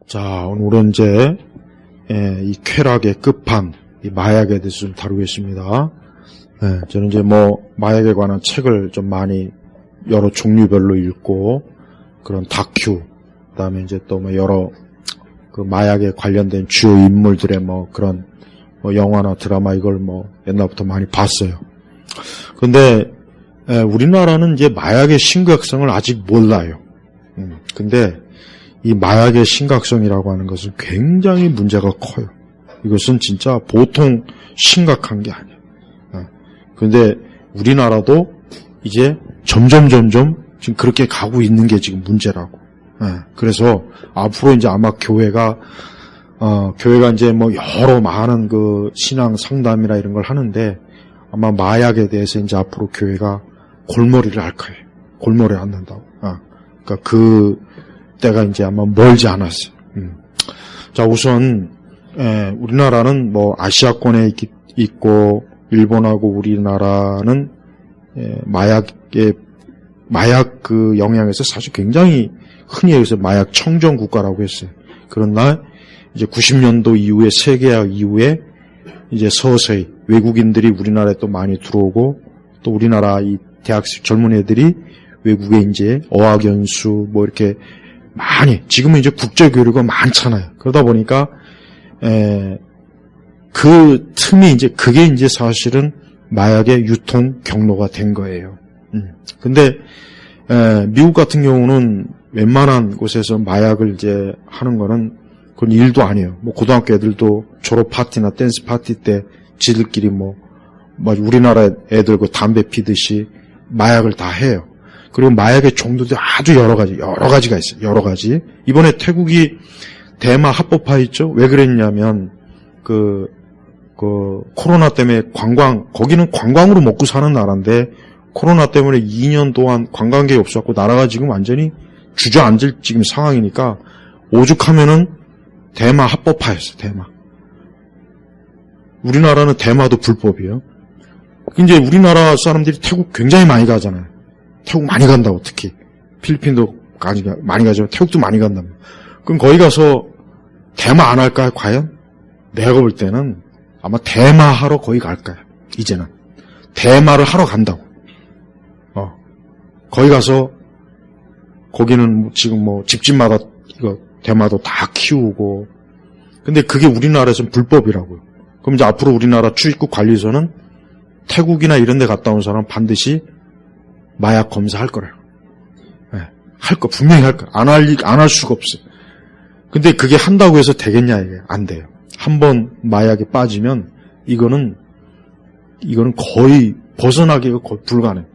자, 오늘은 이제 이 쾌락의 끝판, 이 마약에 대해서 좀 다루겠습니다. 저는 이제 마약에 관한 책을 좀 많이 여러 종류별로 읽고, 그런 다큐, 그다음에 이제 또 여러 그 마약에 관련된 주요 인물들의 그런 영화나 드라마 이걸 옛날부터 많이 봤어요. 근데 우리나라는 이제 마약의 심각성을 아직 몰라요. 근데 이 마약의 심각성이라고 하는 것은 굉장히 문제가 커요. 이것은 진짜 보통 심각한 게 아니에요. 근데 우리나라도 이제 점점 지금 그렇게 가고 있는 게 지금 문제라고. 그래서 앞으로 이제 아마 교회가 이제 여러 많은 그 신앙 상담이나 이런 걸 하는데 아마 마약에 대해서 이제 앞으로 교회가 골머리를 할 거예요. 골머리 앓는다고. 그러니까 그 때가 이제 아마 멀지 않았어요. 자, 우선 우리나라는 아시아권에 있고 일본하고 우리나라는 마약 그 영향에서 사실 굉장히 흔히 여기서 마약 청정 국가라고 했어요. 그러나 이제 90년도 이후에 세계화 이후에 이제 서서히 외국인들이 우리나라에 또 많이 들어오고 또 우리나라 이 대학생 젊은 애들이 외국에 이제 어학연수 이렇게 많이 지금은 이제 국제 교류가 많잖아요. 그러다 보니까 그 틈이 이제 그게 이제 사실은 마약의 유통 경로가 된 거예요. 근데 미국 같은 경우는 웬만한 곳에서 마약을 이제 하는 거는 그건 일도 아니에요. 고등학교 애들도 졸업 파티나 댄스 파티 때 지들끼리 우리나라 애들 그 담배 피듯이 마약을 다 해요. 그리고 마약의 종류도 아주 여러 가지가 있어요. 여러 가지. 이번에 태국이 대마 합법화했죠. 왜 그랬냐면 그 코로나 때문에 거기는 관광으로 먹고 사는 나라인데 코로나 때문에 2년 동안 관광객이 없었고 나라가 지금 완전히 주저앉을 지금 상황이니까 오죽하면은 대마 합법화했어요. 대마. 우리나라는 대마도 불법이에요. 이제 우리나라 사람들이 태국 굉장히 많이 가잖아요. 태국 많이 간다고 특히. 필리핀도 많이 가지만 태국도 많이 간다며. 그럼 거기 가서 대마 안 할까요? 과연? 내가 볼 때는 아마 대마하러 거기 갈 거야. 이제는. 대마를 하러 간다고. 거기 가서 거기는 지금 집집마다 이거 대마도 다 키우고. 근데 그게 우리나라에서는 불법이라고요. 그럼 이제 앞으로 우리나라 출입국 관리소는 태국이나 이런 데 갔다 온 사람 반드시 마약 검사할 거래요. 분명히 할 거예요. 안 할 수가 없어요. 근데 그게 한다고 해서 되겠냐, 이게. 안 돼요. 한번 마약에 빠지면 이거는 거의 벗어나기가 거의 불가능해요.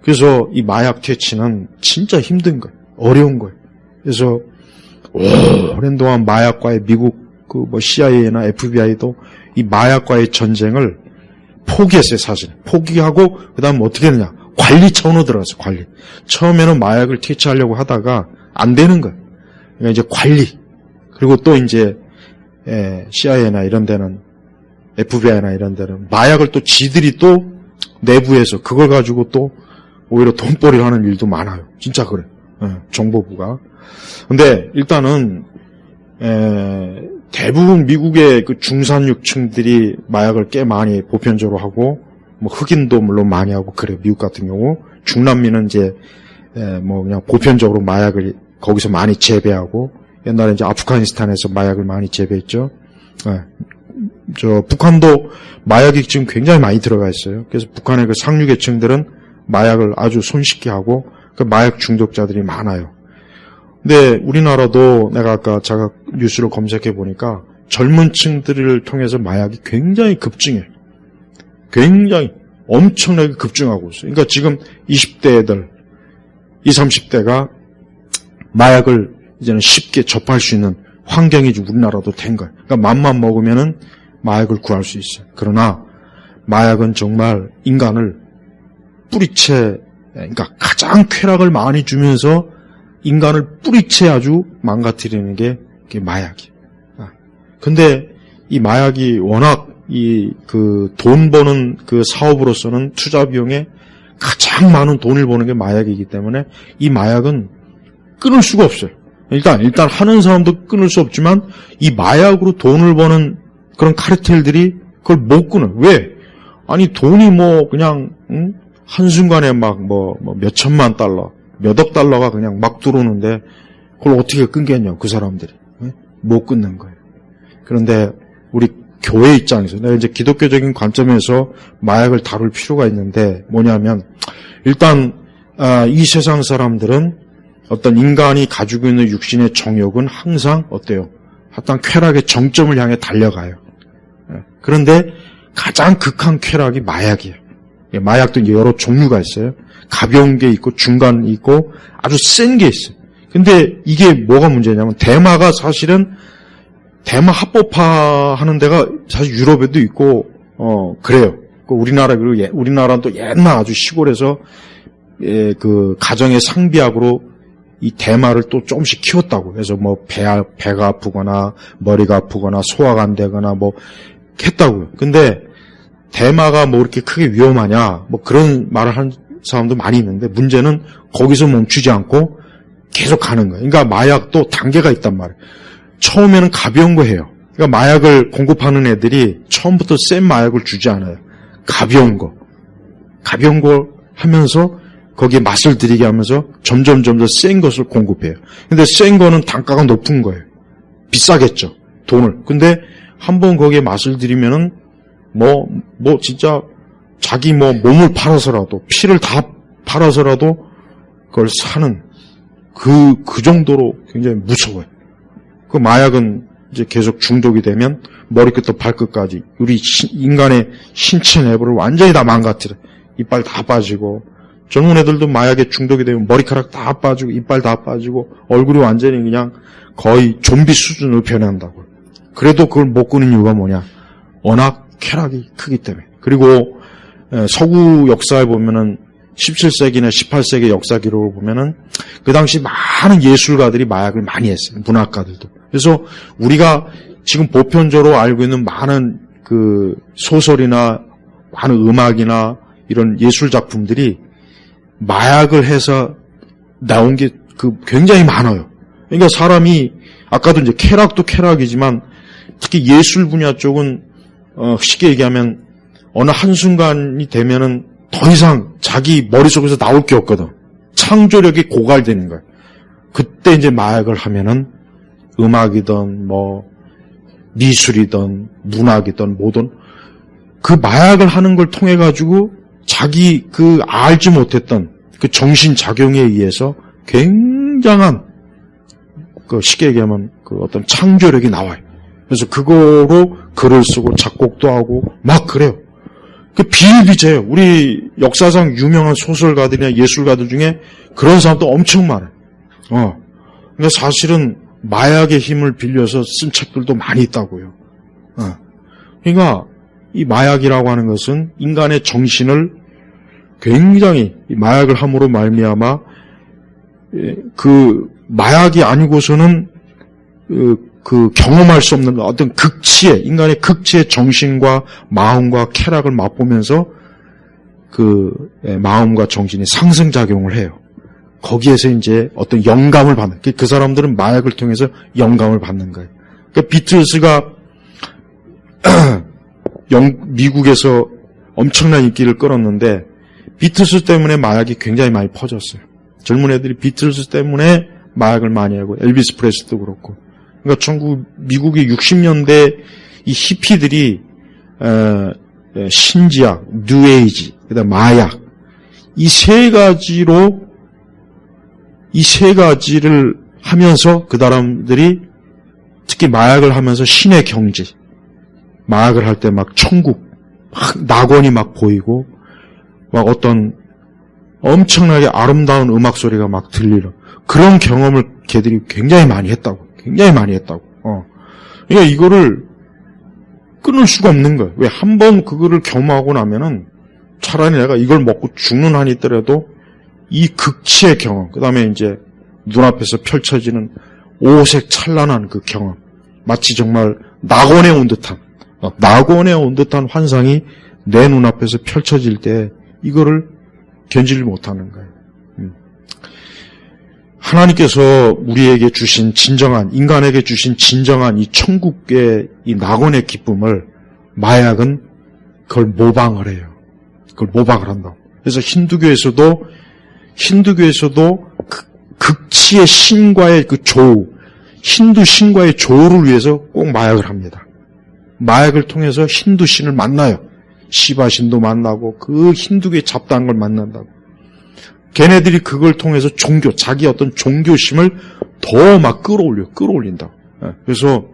그래서 이 마약 퇴치는 진짜 힘든 거예요. 어려운 거예요. 그래서 오랜 동안 마약과의 미국 CIA나 FBI도 이 마약과의 전쟁을 포기했어요, 사실. 포기하고 그다음 어떻게 했느냐? 관리 차원으로 들어갔어요. 관리. 처음에는 마약을 퇴치하려고 하다가 안 되는 거예요. 그러니까 이제 관리. 그리고 또 이제 CIA나 이런 데는 FBI나 이런 데는 마약을 또 지들이 또 내부에서 그걸 가지고 또 오히려 돈벌이를 하는 일도 많아요. 진짜 그래요. 정보부가. 근데 일단은 대부분 미국의 그 중산층들이 마약을 꽤 많이 보편적으로 하고 흑인도 물론 많이 하고 그래요. 미국 같은 경우 중남미는 이제 그냥 보편적으로 마약을 거기서 많이 재배하고 옛날에 이제 아프가니스탄에서 마약을 많이 재배했죠. 북한도 마약이 지금 굉장히 많이 들어가 있어요. 그래서 북한의 그 상류계층들은 마약을 아주 손쉽게 하고 그 마약 중독자들이 많아요. 근데 우리나라도 내가 아까 제가 뉴스를 검색해 보니까 젊은 층들을 통해서 마약이 굉장히 급증해요. 굉장히 엄청나게 급증하고 있어요. 그러니까 지금 20대 애들, 20, 30대가 마약을 이제는 쉽게 접할 수 있는 환경이 우리나라도 된 거예요. 그러니까 맘만 먹으면은 마약을 구할 수 있어요. 그러나 마약은 정말 인간을 그러니까 가장 쾌락을 많이 주면서 인간을 뿌리채 아주 망가뜨리는 게 마약이에요. 근데 이 마약이 워낙 돈 버는 그 사업으로서는 투자 비용에 가장 많은 돈을 버는 게 마약이기 때문에 이 마약은 끊을 수가 없어요. 일단 하는 사람도 끊을 수 없지만 이 마약으로 돈을 버는 그런 카르텔들이 그걸 못 끊어. 왜? 아니 돈이 뭐 그냥 한순간에 막 뭐 몇천만 달러, 몇억 달러가 그냥 막 들어오는데 그걸 어떻게 끊겠냐 그 사람들이. 못 끊는 거예요. 그런데 우리 교회 입장에서 내가 이제 기독교적인 관점에서 마약을 다룰 필요가 있는데 뭐냐면 일단 이 세상 사람들은 어떤 인간이 가지고 있는 육신의 정욕은 항상 어때요? 어떤 쾌락의 정점을 향해 달려가요. 그런데 가장 극한 쾌락이 마약이에요. 마약도 이제 여러 종류가 있어요. 가벼운 게 있고 중간 있고 아주 센 게 있어요. 근데 이게 뭐가 문제냐면 대마가 사실은 대마 합법화 하는 데가 사실 유럽에도 있고 그래요. 우리나라는 또 옛날 아주 시골에서 그 가정의 상비약으로 이 대마를 또 조금씩 키웠다고. 그래서 뭐 배가 아프거나 머리가 아프거나 소화가 안 되거나 뭐 했다고요. 근데 대마가 뭐 이렇게 크게 위험하냐 뭐 그런 말을 하는 사람도 많이 있는데 문제는 거기서 멈추지 않고 계속 가는 거예요. 그러니까 마약도 단계가 있단 말이에요. 처음에는 가벼운 거 해요. 그러니까 마약을 공급하는 애들이 처음부터 센 마약을 주지 않아요. 가벼운 거 하면서 거기에 맛을 들이게 하면서 점점 센 것을 공급해요. 근데 센 거는 단가가 높은 거예요. 비싸겠죠. 돈을. 근데 한번 거기에 맛을 들이면은 뭐 진짜 자기 몸을 팔아서라도 피를 다 팔아서라도 그걸 사는 그 정도로 굉장히 무서워요. 그 마약은 이제 계속 중독이 되면 머리끝부터 발끝까지 우리 인간의 신체 내부를 완전히 다 망가뜨려. 이빨 다 빠지고 젊은 애들도 마약에 중독이 되면 머리카락 다 빠지고 이빨 다 빠지고 얼굴이 완전히 그냥 거의 좀비 수준으로 변한다고. 그래도 그걸 못 끊는 이유가 뭐냐? 워낙 쾌락이 크기 때문에. 그리고 서구 역사에 보면은 17세기나 18세기 역사 기록을 보면은 그 당시 많은 예술가들이 마약을 많이 했어요. 문학가들도. 그래서 우리가 지금 보편적으로 알고 있는 많은 그 소설이나 많은 음악이나 이런 예술 작품들이 마약을 해서 나온 게 굉장히 많아요. 그러니까 사람이 아까도 이제 쾌락도 쾌락이지만 특히 예술 분야 쪽은 쉽게 얘기하면 어느 한순간이 되면은 더 이상 자기 머릿속에서 나올 게 없거든. 창조력이 고갈되는 거예요. 그때 이제 마약을 하면은 음악이든 뭐 미술이든 문학이든 뭐든 그 마약을 하는 걸 통해 가지고 자기 그 알지 못했던 그 정신 작용에 의해서 굉장한 쉽게 얘기하면 그 어떤 창조력이 나와요. 그래서 그거로 글을 쓰고 작곡도 하고 막 그래요. 그 비일비재예요. 우리 역사상 유명한 소설가들이나 예술가들 중에 그런 사람도 엄청 많아요. 그러니까 사실은 마약의 힘을 빌려서 쓴 책들도 많이 있다고요. 그러니까 이 마약이라고 하는 것은 인간의 정신을 굉장히 마약을 함으로 말미암아 그 마약이 아니고서는 그 경험할 수 없는 어떤 인간의 극치의 정신과 마음과 쾌락을 맛보면서 그 마음과 정신이 상승작용을 해요. 거기에서 이제 어떤 영감을 받는, 그 사람들은 마약을 통해서 영감을 받는 거예요. 그러니까 비틀스가 미국에서 엄청난 인기를 끌었는데 비틀스 때문에 마약이 굉장히 많이 퍼졌어요. 젊은 애들이 비틀스 때문에 마약을 많이 하고 엘비스 프레슬리도 그렇고. 그러니까 미국의 60년대 이 히피들이 신지약, 뉴에이지, 그다음 마약 이 세 가지를 하면서 그 사람들이 특히 마약을 하면서 신의 경지, 마약을 할 때 막 천국, 막 낙원이 막 보이고 막 어떤 엄청나게 아름다운 음악 소리가 막 들리는 그런 경험을 걔들이 굉장히 많이 했다고. 그러니까 이거를 끊을 수가 없는 거예요. 왜? 한번 그거를 경험하고 나면은 차라리 내가 이걸 먹고 죽는 한이 있더라도 이 극치의 경험, 그 다음에 이제 눈앞에서 펼쳐지는 오색 찬란한 그 경험, 마치 정말 낙원에 온 듯한 환상이 내 눈앞에서 펼쳐질 때 이거를 견디지 못하는 거예요. 하나님께서 우리에게 주신 진정한, 인간에게 주신 진정한 이 천국의 이 낙원의 기쁨을 마약은 그걸 모방을 해요. 그걸 모방을 한다고. 그래서 힌두교에서도 극치의 신과의 그 조우, 힌두 신과의 조우를 위해서 꼭 마약을 합니다. 마약을 통해서 힌두 신을 만나요. 시바 신도 만나고 그 힌두교의 잡다한 걸 만난다고. 걔네들이 그걸 통해서 자기 어떤 종교심을 더 막 끌어올린다. 그래서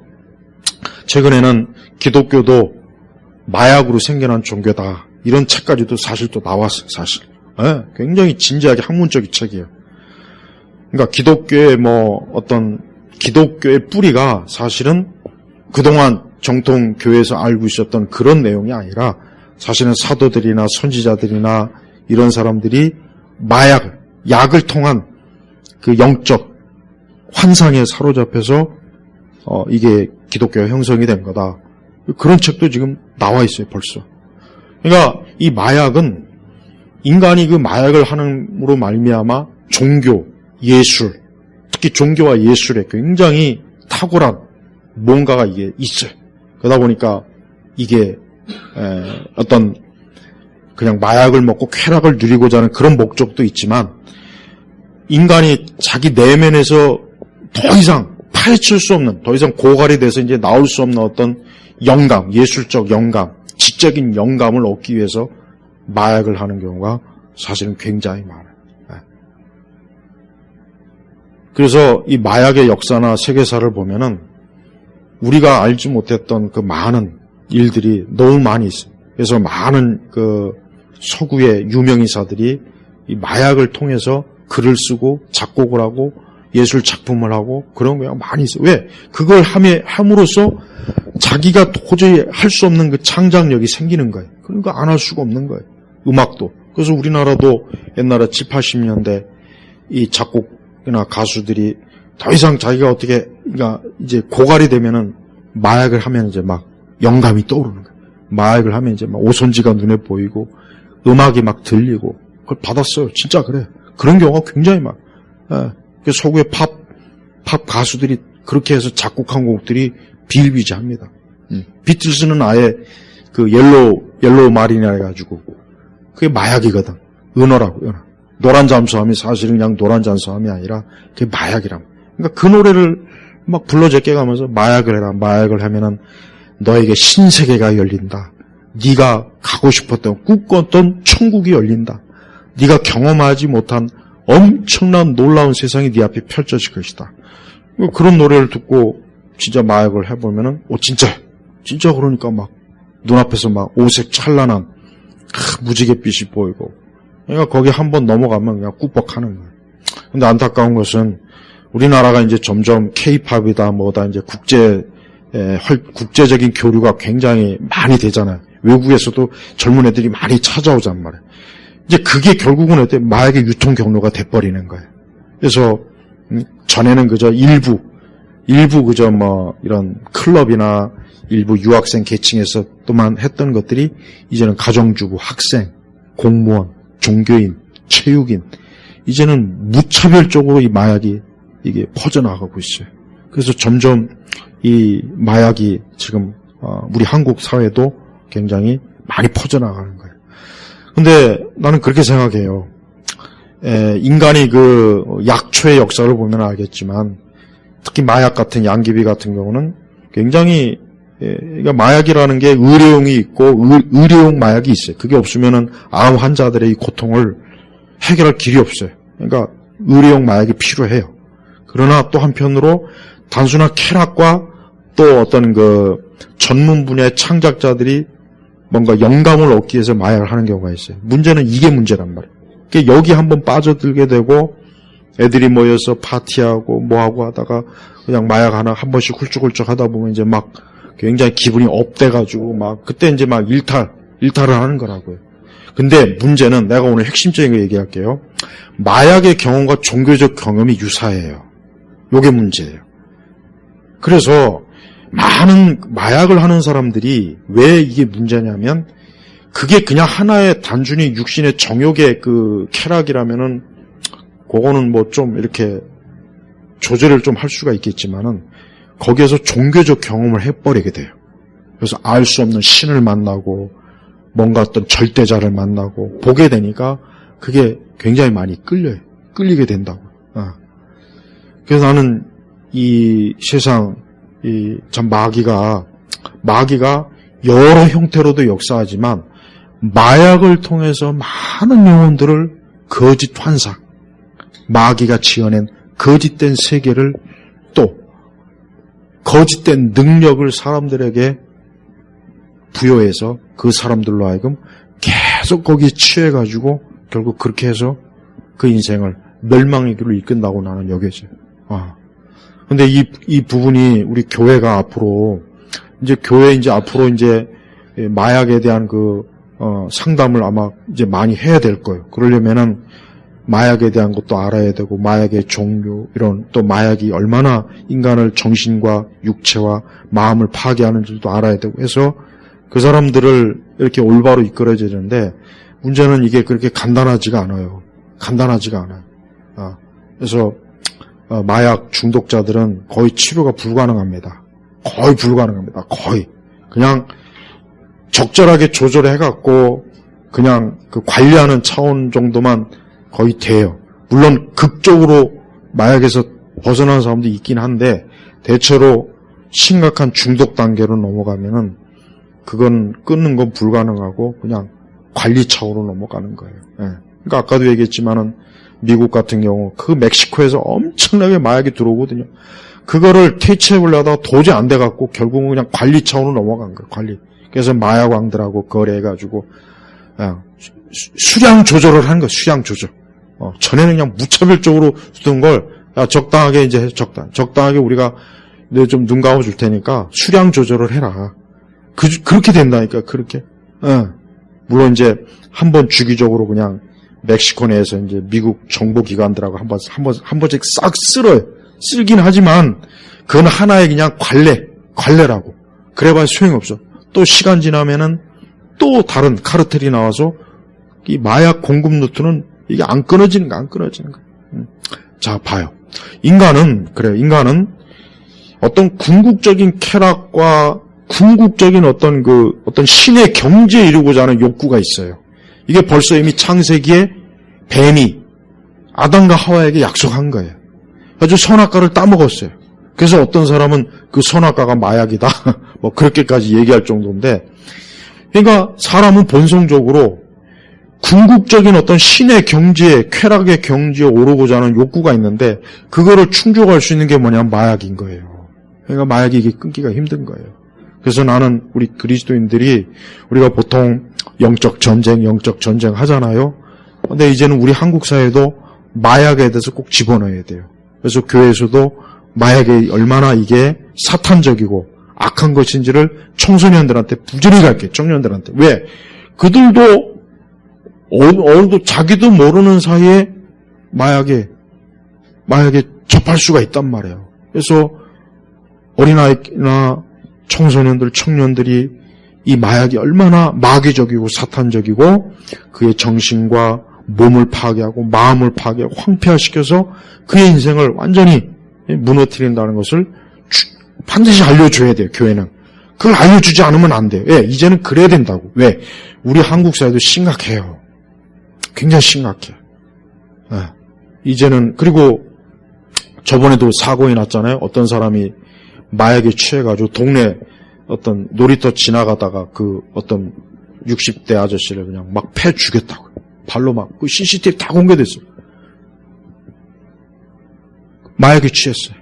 최근에는 기독교도 마약으로 생겨난 종교다. 이런 책까지도 사실 또 나왔어요, 사실. 굉장히 진지하게 학문적인 책이에요. 그러니까 기독교의 뿌리가 사실은 그동안 정통 교회에서 알고 있었던 그런 내용이 아니라 사실은 사도들이나 선지자들이나 이런 사람들이 약을 통한 그 영적 환상에 사로잡혀서 이게 기독교가 형성이 된 거다. 그런 책도 지금 나와 있어요, 벌써. 그러니까 이 마약은 인간이 그 마약을 함으로 말미암아 종교, 예술, 특히 종교와 예술에 굉장히 탁월한 뭔가가 이게 있어요. 그러다 보니까 이게 어떤 그냥 마약을 먹고 쾌락을 누리고자 하는 그런 목적도 있지만 인간이 자기 내면에서 더 이상 파헤칠 수 없는, 더 이상 고갈이 돼서 이제 나올 수 없는 어떤 영감, 예술적 영감, 지적인 영감을 얻기 위해서 마약을 하는 경우가 사실은 굉장히 많아요. 그래서 이 마약의 역사나 세계사를 보면은 우리가 알지 못했던 그 많은 일들이 너무 많이 있어요. 그래서 많은 그 서구의 유명인사들이 이 마약을 통해서 글을 쓰고 작곡을 하고 예술 작품을 하고 그런 게 많이 있어요. 왜? 그걸 함으로써 자기가 도저히 할 수 없는 그 창작력이 생기는 거예요. 그러니까 안 할 수가 없는 거예요. 음악도. 그래서 우리나라도 옛날에 70, 80년대 이 작곡이나 가수들이 더 이상 자기가 그러니까 이제 고갈이 되면은 마약을 하면 이제 막 영감이 떠오르는 거예요. 마약을 하면 이제 막 오선지가 눈에 보이고 음악이 막 들리고 그걸 받았어요. 진짜 그래. 그런 경우가 굉장히 많아요. 서구의 팝 가수들이 그렇게 해서 작곡한 곡들이 비일비재합니다. 비틀스는 아예 그 옐로우 마린이라 해가지고 그게 마약이거든. 은어라고. 노란 잠수함이 사실은 그냥 노란 잠수함이 아니라 그게 마약이란. 그러니까 그 노래를 막 불러 제껴가면서 마약을 해라. 마약을 하면은 너에게 신세계가 열린다. 네가 가고 싶었던 꿈꿨던 천국이 열린다. 네가 경험하지 못한 엄청난 놀라운 세상이 네 앞에 펼쳐질 것이다. 그런 노래를 듣고 진짜 마약을 해보면은 진짜 그러니까 막 눈앞에서 막 오색 찬란한 무지갯빛이 보이고 그러니까 거기 한번 넘어가면 그냥 꾸벅하는 거예요. 근데 안타까운 것은 우리나라가 이제 점점 K-팝이다 뭐다 이제 국제적인 교류가 굉장히 많이 되잖아요. 외국에서도 젊은 애들이 많이 찾아오잔 말이에요. 이제 그게 결국은 마약의 유통 경로가 돼버리는 거예요. 그래서 전에는 그저 일부 그저 뭐 이런 클럽이나 일부 유학생 계층에서 또만 했던 것들이 이제는 가정주부, 학생, 공무원, 종교인, 체육인 이제는 무차별적으로 이 마약이 이게 퍼져나가고 있어요. 그래서 점점 이 마약이 지금 우리 한국 사회도 굉장히 많이 퍼져나가는 거예요. 근데 나는 그렇게 생각해요. 인간이 그 약초의 역사를 보면 알겠지만 특히 마약 같은 양귀비 같은 경우는 굉장히 그러니까 마약이라는 게 의료용이 있고 의료용 마약이 있어요. 그게 없으면은 암 환자들의 이 고통을 해결할 길이 없어요. 그러니까 의료용 마약이 필요해요. 그러나 또 한편으로 단순한 쾌락과 또 어떤 그 전문 분야의 창작자들이 뭔가 영감을 얻기 위해서 마약을 하는 경우가 있어요. 문제는 이게 문제란 말이에요. 그러니까 여기 한번 빠져들게 되고 애들이 모여서 파티하고 뭐하고 하다가 그냥 마약 하나 한 번씩 훌쩍훌쩍 하다 보면 이제 막 굉장히 기분이 업돼가지고 막 그때 이제 막 일탈을 하는 거라고요. 근데 문제는 내가 오늘 핵심적인 거 얘기할게요. 마약의 경험과 종교적 경험이 유사해요. 요게 문제예요. 그래서 많은 마약을 하는 사람들이 왜 이게 문제냐면 그게 그냥 하나의 단순히 육신의 정욕의 그 쾌락이라면은 그거는 뭐 좀 이렇게 조절을 좀 할 수가 있겠지만은 거기에서 종교적 경험을 해버리게 돼요. 그래서 알 수 없는 신을 만나고 뭔가 어떤 절대자를 만나고 보게 되니까 그게 굉장히 많이 끌리게 된다고. 그래서 나는 이 세상 참 마귀가 여러 형태로도 역사하지만 마약을 통해서 많은 영혼들을 거짓 환상, 마귀가 지어낸 거짓된 세계를 또 거짓된 능력을 사람들에게 부여해서 그 사람들로 하여금 계속 거기에 취해가지고 결국 그렇게 해서 그 인생을 멸망의 길로 이끈다고 나는 여겨져요. 근데 이 부분이 우리 교회가 앞으로 앞으로 마약에 대한 상담을 아마 이제 많이 해야 될 거예요. 그러려면은 마약에 대한 것도 알아야 되고, 마약의 종류, 또 마약이 얼마나 인간을 정신과 육체와 마음을 파괴하는지도 알아야 되고 해서 그 사람들을 이렇게 올바로 이끌어줘야 되는데, 문제는 이게 그렇게 간단하지가 않아요. 그래서, 마약 중독자들은 거의 치료가 불가능합니다. 거의. 그냥 적절하게 조절해갖고, 그냥 그 관리하는 차원 정도만 거의 돼요. 물론 극적으로 마약에서 벗어나는 사람도 있긴 한데 대체로 심각한 중독 단계로 넘어가면은 그건 끊는 건 불가능하고 그냥 관리 차원으로 넘어가는 거예요. 그러니까 아까도 얘기했지만은 미국 같은 경우 그 멕시코에서 엄청나게 마약이 들어오거든요. 그거를 퇴치해보려다가 도저히 안 돼갖고 결국은 그냥 관리 차원으로 넘어간 거예요. 관리. 그래서 마약왕들하고 거래해가지고 수량 조절을 하는 거예요. 수량 조절. 전에는 그냥 무차별적으로 쓰던 걸, 적당하게 이제 적당하게 우리가 좀 눈 감아 줄 테니까 수량 조절을 해라. 그렇게 된다니까, 그렇게. 물론 이제 한번 주기적으로 그냥 멕시코 내에서 이제 미국 정보기관들하고 한 번씩 싹 쓸긴 하지만 그건 하나의 그냥 관례라고. 그래봐야 소용없어. 또 시간 지나면은 또 다른 카르텔이 나와서 이 마약 공급 루트는 이게 안 끊어지는 거야. 자, 봐요. 인간은 어떤 궁극적인 쾌락과 궁극적인 어떤 신의 경지에 이루고자 하는 욕구가 있어요. 이게 벌써 이미 창세기에 뱀이 아담과 하와에게 약속한 거예요. 아주 선악과를 따먹었어요. 그래서 어떤 사람은 그 선악과가 마약이다. 뭐 그렇게까지 얘기할 정도인데, 그러니까 사람은 본성적으로 궁극적인 어떤 신의 경지에, 쾌락의 경지에 오르고자 하는 욕구가 있는데 그거를 충족할 수 있는 게 뭐냐면 마약인 거예요. 그러니까 마약이 이게 끊기가 힘든 거예요. 그래서 나는 우리 그리스도인들이 우리가 보통 영적 전쟁 하잖아요. 근데 이제는 우리 한국 사회도 마약에 대해서 꼭 집어넣어야 돼요. 그래서 교회에서도 마약이 얼마나 이게 사탄적이고 악한 것인지를 청소년들한테 부지런히 가르쳐요. 청년들한테. 왜? 그들도 어느도 자기도 모르는 사이에 마약에 접할 수가 있단 말이에요. 그래서 어린아이나 청소년들, 청년들이 이 마약이 얼마나 마귀적이고 사탄적이고 그의 정신과 몸을 파괴하고 마음을 파괴하고 황폐화시켜서 그의 인생을 완전히 무너뜨린다는 것을 반드시 알려줘야 돼요. 교회는. 그걸 알려주지 않으면 안 돼요. 예, 이제는 그래야 된다고. 왜? 우리 한국 사회도 심각해요. 굉장히 심각해. 예. 이제는, 그리고 저번에도 사고가 났잖아요. 어떤 사람이 마약에 취해가지고 동네 어떤 놀이터 지나가다가 그 어떤 60대 아저씨를 그냥 막 패 죽였다고. 발로 막, 그 CCTV 다 공개됐어요. 마약에 취했어요.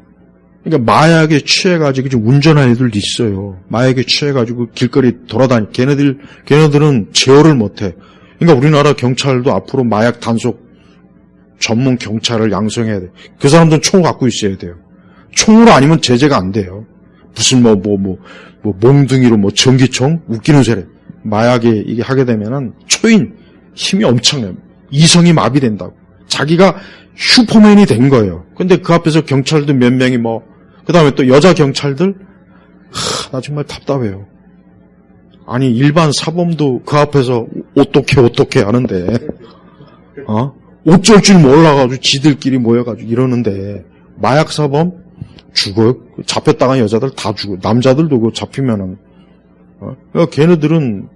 그러니까 마약에 취해가지고 지금 운전하는 애들도 있어요. 마약에 취해가지고 길거리 걔네들은 제어를 못해. 그러니까 우리나라 경찰도 앞으로 마약 단속 전문 경찰을 양성해야 돼. 그 사람들은 총을 갖고 있어야 돼요. 총으로 아니면 제재가 안 돼요. 무슨 몽둥이로 전기총 웃기는 소리. 마약에 이게 하게 되면은 초인 힘이 엄청나요. 이성이 마비된다고. 자기가 슈퍼맨이 된 거예요. 근데 그 앞에서 경찰도 몇 명이 그 다음에 또 여자 경찰들, 나 정말 답답해요. 아니, 일반 사범도 그 앞에서 어떻게 하는데, 어쩔 줄 몰라가지고 지들끼리 모여가지고 이러는데, 마약사범 죽어요. 잡혔다간 여자들 다 죽어요. 남자들도 그거 잡히면은, 그러니까 걔네들은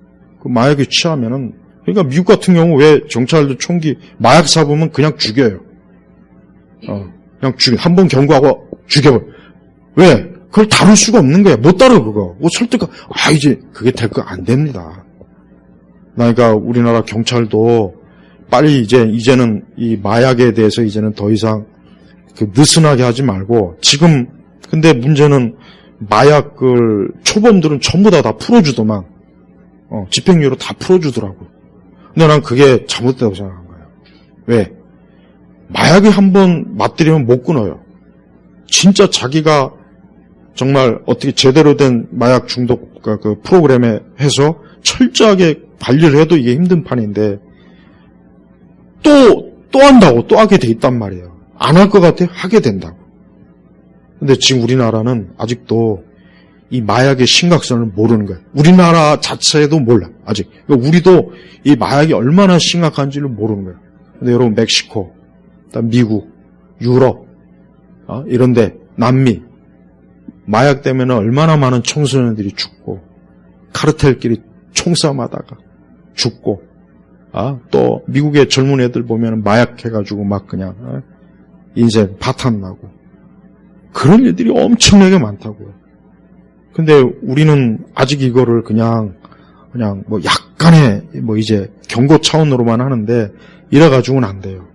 그 마약에 취하면은, 그러니까 미국 같은 경우 왜 경찰들 총기, 마약 사범은 그냥 죽여요. 그냥 죽여. 한 번 경고하고 죽여버려. 왜? 그걸 다룰 수가 없는 거야. 못 다뤄, 그거. 설득, 이제 그게 될 거 안 됩니다. 그러니까 우리나라 경찰도 빨리 이제는 이 마약에 대해서 이제는 더 이상 그 느슨하게 하지 말고 지금 근데 문제는 마약을 초범들은 전부 다 풀어주더만 집행유예로 다 풀어주더라고. 근데 난 그게 잘못됐다고 생각한 거예요. 왜? 마약이 한번 맞들이면 못 끊어요. 진짜 자기가 정말 어떻게 제대로 된 마약 중독 그 프로그램에 해서 철저하게 관리를 해도 이게 힘든 판인데 또 한다고 또 하게 돼 있단 말이에요. 안 할 것 같아? 하게 된다고. 근데 지금 우리나라는 아직도 이 마약의 심각성을 모르는 거예요. 우리나라 자체도 몰라, 아직. 그러니까 우리도 이 마약이 얼마나 심각한지를 모르는 거예요. 근데 여러분, 멕시코, 미국, 유럽, 이런데, 남미, 마약 때문에 얼마나 많은 청소년들이 죽고, 카르텔끼리 총싸움하다가 죽고, 또 미국의 젊은 애들 보면 마약 해가지고 막 그냥 인생 파탄나고 그런 일들이 엄청나게 많다고요. 근데 우리는 아직 이거를 그냥 뭐 약간의 뭐 이제 경고 차원으로만 하는데 이래가지고는 안 돼요.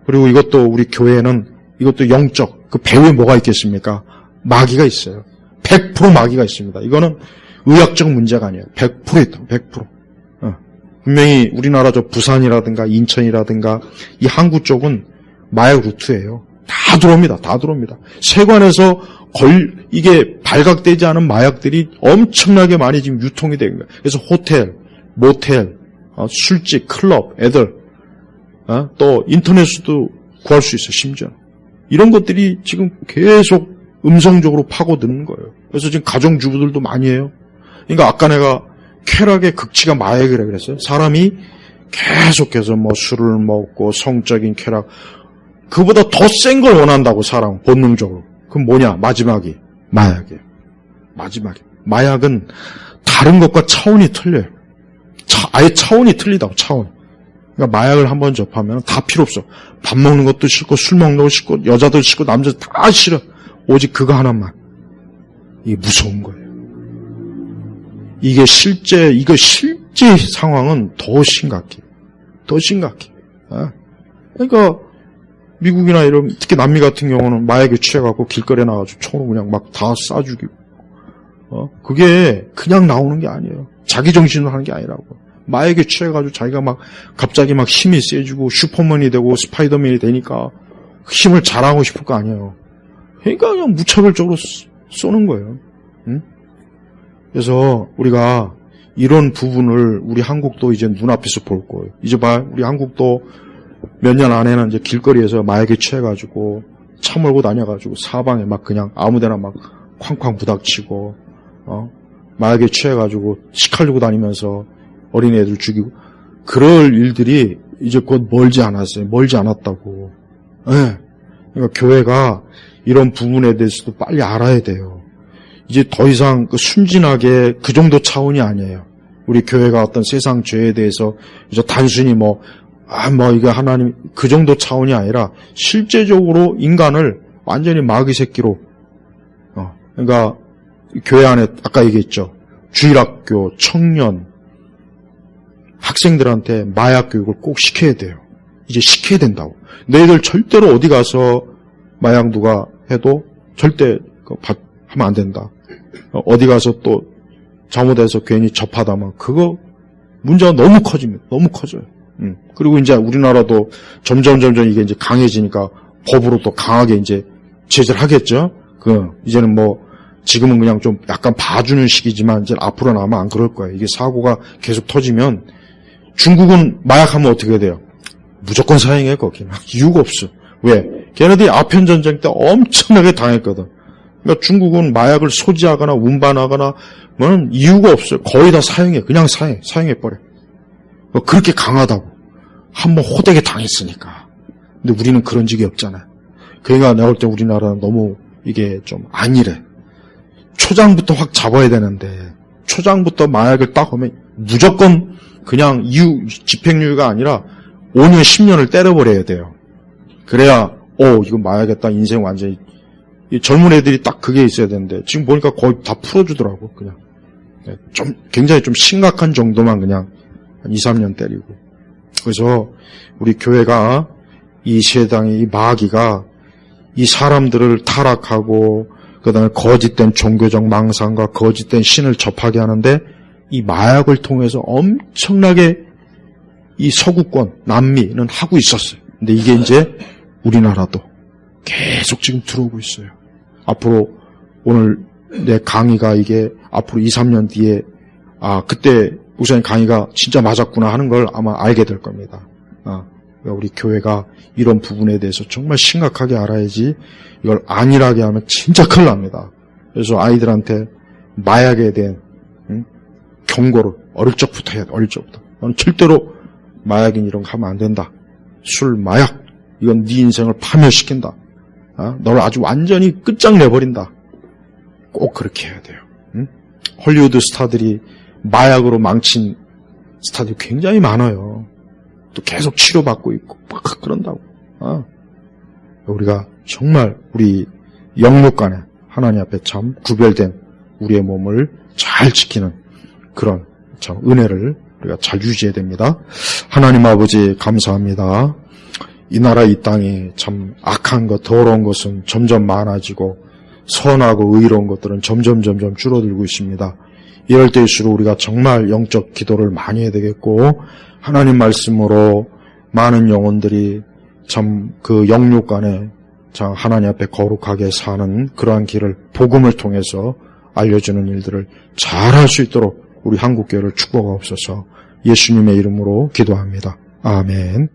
그리고 이것도 우리 교회는 이것도 영적 그 배후에 뭐가 있겠습니까? 마귀가 있어요. 100% 마귀가 있습니다. 이거는 의학적 문제가 아니에요. 100% 있다. 100%. 분명히 우리나라 저 부산이라든가 인천이라든가 이 항구 쪽은 마약 루트예요. 다 들어옵니다. 다 들어옵니다. 세관에서 이게 발각되지 않은 마약들이 엄청나게 많이 지금 유통이 되는 거예요. 그래서 호텔, 모텔, 술집, 클럽, 애들, 또 인터넷으로도 구할 수 있어요. 심지어. 이런 것들이 지금 계속 음성적으로 파고드는 거예요. 그래서 지금 가정주부들도 많이 해요. 그러니까 아까 내가 쾌락의 극치가 마약이라고 그랬어요. 사람이 계속해서 뭐 술을 먹고 성적인 쾌락, 그보다 더 센 걸 원한다고 사람 본능적으로. 그럼 뭐냐? 마지막이 마약이에요. 마지막이. 마약은 다른 것과 차원이 틀려요. 아예 차원이 틀리다고, 차원. 그러니까 마약을 한번 접하면 다 필요 없어. 밥 먹는 것도 싫고 술 먹는 것도 싫고 여자도 싫고 남자도 다 싫어. 오직 그거 하나만. 이게 무서운 거예요. 이게 실제 상황은 더 심각해. 더 심각해. 그러니까 미국이나 이런 특히 남미 같은 경우는 마약에 취해갖고 길거리에 나가지고 총으로 그냥 막 다 쏴 죽이고. 그게 그냥 나오는 게 아니에요. 자기 정신으로 하는 게 아니라고. 마약에 취해가지고 자기가 막 갑자기 막 힘이 세지고 슈퍼맨이 되고 스파이더맨이 되니까 힘을 자랑하고 싶을 거 아니에요. 그러니까 그냥 무차별적으로 쏘는 거예요. 응? 그래서 우리가 이런 부분을 우리 한국도 이제 눈앞에서 볼 거예요. 이제 우리 한국도 몇 년 안에는 이제 길거리에서 마약에 취해가지고 차 몰고 다녀가지고 사방에 막 그냥 아무데나 막 쾅쾅 부닥치고 마약에 취해가지고 시칼리고 다니면서 어린애들 죽이고 그럴 일들이 이제 곧 멀지 않았어요. 멀지 않았다고. 네. 그러니까 교회가 이런 부분에 대해서도 빨리 알아야 돼요. 이제 더 이상 순진하게 그 정도 차원이 아니에요. 우리 교회가 어떤 세상 죄에 대해서 이제 단순히 이거 하나님 그 정도 차원이 아니라 실제적으로 인간을 완전히 마귀 새끼로 그러니까 교회 안에 아까 얘기했죠. 주일학교, 청년, 학생들한테 마약 교육을 꼭 시켜야 돼요. 이제 시켜야 된다고. 너희들 절대로 어디 가서 마약 누가 해도 절대 하면 안 된다. 어디 가서 또 잘못해서 괜히 접하다면 그거 문제가 너무 커집니다. 너무 커져요. 그리고 이제 우리나라도 점점 이게 이제 강해지니까 법으로 또 강하게 이제 제재를 하겠죠. 이제는 지금은 그냥 좀 약간 봐주는 시기지만 이제 앞으로는 아마 안 그럴 거예요. 이게 사고가 계속 터지면 중국은 마약하면 어떻게 돼요? 무조건 사형해 거기는. 이유가 없어. 왜? 걔네들이 아편전쟁 때 엄청나게 당했거든. 그러니까 중국은 마약을 소지하거나 운반하거나 뭐는 이유가 없어요. 거의 다 사형해. 그냥 사형해버려. 그렇게 강하다고. 한번 호되게 당했으니까. 근데 우리는 그런 적이 없잖아요. 그러니까 내가 볼 때 우리나라는 너무 이게 좀 안일해. 초장부터 확 잡아야 되는데 초장부터 마약을 딱 하면 무조건 그냥 집행유예가 아니라 5년 10년을 때려버려야 돼요. 그래야 이거 마약했다 인생 완전히 젊은 애들이 딱 그게 있어야 되는데 지금 보니까 거의 다 풀어주더라고. 그냥 좀 굉장히 좀 심각한 정도만 그냥 한 2, 3년 때리고. 그래서 우리 교회가 이 세상의 이 마귀가 이 사람들을 타락하고 그다음에 거짓된 종교적 망상과 거짓된 신을 접하게 하는데 이 마약을 통해서 엄청나게 이 서구권 남미는 하고 있었어요. 근데 이게 이제 우리나라도 계속 지금 들어오고 있어요. 앞으로 오늘 내 강의가 이게 앞으로 2, 3년 뒤에 그때 우선 강의가 진짜 맞았구나 하는 걸 아마 알게 될 겁니다. 우리 교회가 이런 부분에 대해서 정말 심각하게 알아야지 이걸 안일하게 하면 진짜 큰일 납니다. 그래서 아이들한테 마약에 대한 경고를 어릴 적부터 해야 돼. 어릴 적부터. 너는 절대로 마약인 이런 거 하면 안 된다. 술, 마약 이건 네 인생을 파멸시킨다. 너를 아주 완전히 끝장내버린다. 꼭 그렇게 해야 돼요. 헐리우드 스타들이 마약으로 망친 스타들이 굉장히 많아요. 또 계속 치료받고 있고 막 그런다고. 우리가 정말 우리 영육간에 하나님 앞에 참 구별된 우리의 몸을 잘 지키는 그런 참 은혜를 우리가 잘 유지해야 됩니다. 하나님 아버지 감사합니다. 이 나라 이 땅이 참 악한 것 더러운 것은 점점 많아지고 선하고 의로운 것들은 점점 줄어들고 있습니다. 이럴 때일수록 우리가 정말 영적 기도를 많이 해야 되겠고 하나님 말씀으로 많은 영혼들이 참 그 영육간에 참 하나님 앞에 거룩하게 사는 그러한 길을 복음을 통해서 알려주는 일들을 잘할 수 있도록 우리 한국교회를 축복하옵소서. 예수님의 이름으로 기도합니다. 아멘.